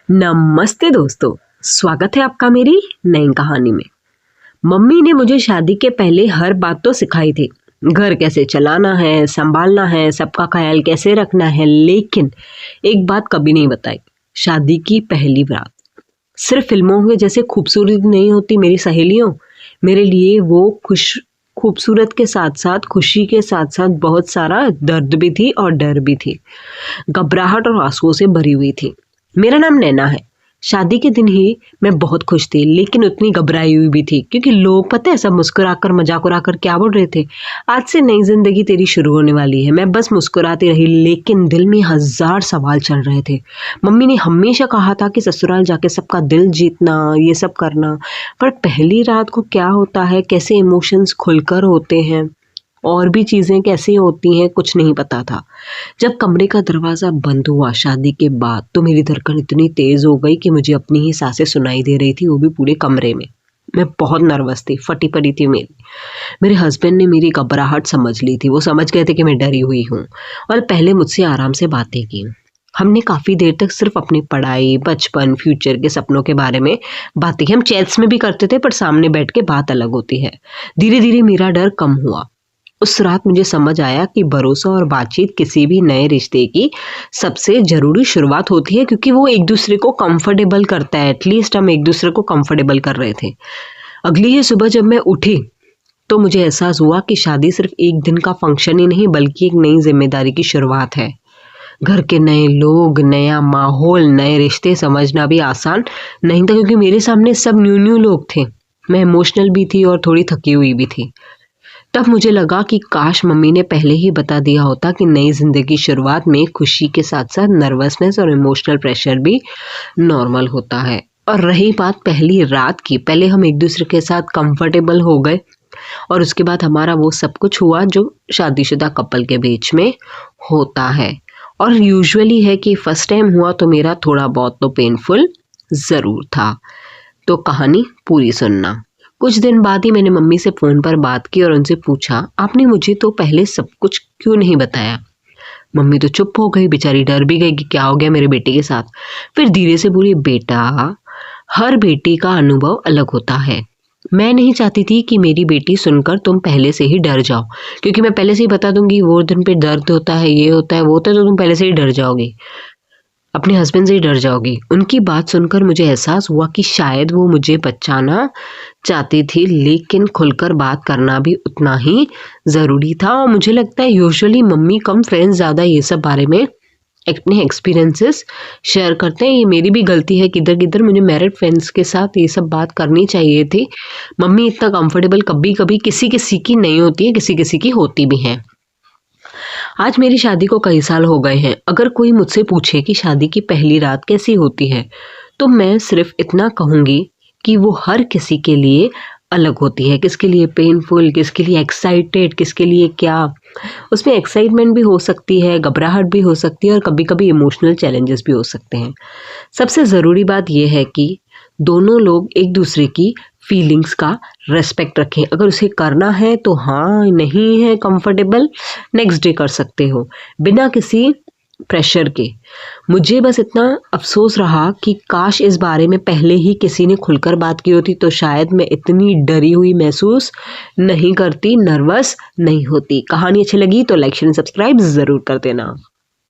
नमस्ते दोस्तों, स्वागत है आपका मेरी नई कहानी में। मम्मी ने मुझे शादी के पहले हर बात तो सिखाई थी, घर कैसे चलाना है, संभालना है, सबका ख्याल कैसे रखना है, लेकिन एक बात कभी नहीं बताई, शादी की पहली रात। सिर्फ फिल्मों में जैसे खूबसूरत नहीं होती मेरी सहेलियों, मेरे लिए वो खूबसूरत के साथ साथ खुशी के साथ साथ बहुत सारा दर्द भी थी और डर भी थी, घबराहट और आंसुओं से भरी हुई थी। मेरा नाम नैना है। शादी के दिन ही मैं बहुत खुश थी, लेकिन उतनी घबराई हुई भी थी, क्योंकि लोग पता है सब मुस्कुराकर मजाक उड़ाकर क्या बोल रहे थे, आज से नई जिंदगी तेरी शुरू होने वाली है। मैं बस मुस्कुराती रही, लेकिन दिल में हजार सवाल चल रहे थे। मम्मी ने हमेशा कहा था कि ससुराल जाके सबका दिल जीतना, ये सब करना, पर पहली रात को क्या होता है, कैसे इमोशंस खुलकर होते हैं और भी चीज़ें कैसी होती हैं, कुछ नहीं पता था। जब कमरे का दरवाज़ा बंद हुआ शादी के बाद, तो मेरी धड़कन इतनी तेज़ हो गई कि मुझे अपनी ही सांसें सुनाई दे रही थी, वो भी पूरे कमरे में। मैं बहुत नर्वस थी, फटी पड़ी थी मेरे हस्बैंड ने मेरी घबराहट समझ ली थी। वो समझ गए थे कि मैं डरी हुई हूँ और पहले मुझसे आराम से बातें की। हमने काफ़ी देर तक सिर्फ अपनी पढ़ाई, बचपन, फ्यूचर के सपनों के बारे में बातें की। हम चैट्स में भी करते थे, पर सामने बैठ के बात अलग होती है। धीरे धीरे मेरा डर कम हुआ। उस रात मुझे समझ आया कि भरोसा और बातचीत किसी भी नए रिश्ते की सबसे जरूरी शुरुआत होती है, क्योंकि वो एक दूसरे को कंफर्टेबल करता है। एटलीस्ट हम एक दूसरे को कंफर्टेबल कर रहे थे। अगली ही सुबह जब मैं उठी तो मुझे एहसास हुआ कि शादी सिर्फ एक दिन का फंक्शन ही नहीं, बल्कि एक नई जिम्मेदारी की शुरुआत है। घर के नए लोग, नया माहौल, नए रिश्ते समझना भी आसान नहीं था, क्योंकि मेरे सामने सब न्यू न्यू लोग थे। मैं इमोशनल भी थी और थोड़ी थकी हुई भी थी। तब मुझे लगा कि काश मम्मी ने पहले ही बता दिया होता कि नई जिंदगी शुरुआत में खुशी के साथ साथ नर्वसनेस और इमोशनल प्रेशर भी नॉर्मल होता है। और रही बात पहली रात की, पहले हम एक दूसरे के साथ कंफर्टेबल हो गए और उसके बाद हमारा वो सब कुछ हुआ जो शादीशुदा कपल के बीच में होता है। और यूजुअली है कि फर्स्ट टाइम हुआ तो मेरा थोड़ा बहुत तो पेनफुल ज़रूर था। तो कहानी पूरी सुनना। कुछ दिन बाद ही मैंने मम्मी से फ़ोन पर बात की और उनसे पूछा, आपने मुझे तो पहले सब कुछ क्यों नहीं बताया? मम्मी तो चुप हो गई, बेचारी डर भी गई कि क्या हो गया मेरे बेटे के साथ। फिर धीरे से बोली, बेटा, हर बेटी का अनुभव अलग होता है। मैं नहीं चाहती थी कि मेरी बेटी सुनकर तुम पहले से ही डर जाओ, क्योंकि मैं पहले से ही बता दूंगी वो दिन पे दर्द होता है, ये होता है, वो होता है, तो तुम पहले से ही डर जाओगी, अपने हस्बैंड से ही डर जाओगी। उनकी बात सुनकर मुझे एहसास हुआ कि शायद वो मुझे बचाना चाहती थी, लेकिन खुलकर बात करना भी उतना ही ज़रूरी था। और मुझे लगता है यूजुअली मम्मी कम, फ्रेंड्स ज़्यादा ये सब बारे में अपने एक्सपीरियंसेस शेयर करते हैं। ये मेरी भी गलती है, किधर किधर मुझे मैरिड फ्रेंड्स के साथ ये सब बात करनी चाहिए थी। मम्मी इतना कंफर्टेबल कभी कभी किसी किसी की नहीं होती है, किसी किसी की होती भी है। आज मेरी शादी को कई साल हो गए हैं। अगर कोई मुझसे पूछे कि शादी की पहली रात कैसी होती है, तो मैं सिर्फ इतना कहूँगी कि वो हर किसी के लिए अलग होती है। किसके लिए पेनफुल, किसके लिए एक्साइटेड, किसके लिए क्या। उसमें एक्साइटमेंट भी हो सकती है, घबराहट भी हो सकती है और कभी कभी इमोशनल चैलेंजेस भी हो सकते हैं। सबसे ज़रूरी बात यह है कि दोनों लोग एक दूसरे की फीलिंग्स का रेस्पेक्ट रखें। अगर उसे करना है तो हाँ, नहीं है कंफर्टेबल, नेक्स्ट डे कर सकते हो बिना किसी प्रेशर के। मुझे बस इतना अफसोस रहा कि काश इस बारे में पहले ही किसी ने खुलकर बात की होती, तो शायद मैं इतनी डरी हुई महसूस नहीं करती, नर्वस नहीं होती। कहानी अच्छी लगी तो लाइक शेयर सब्सक्राइब ज़रूर कर देना।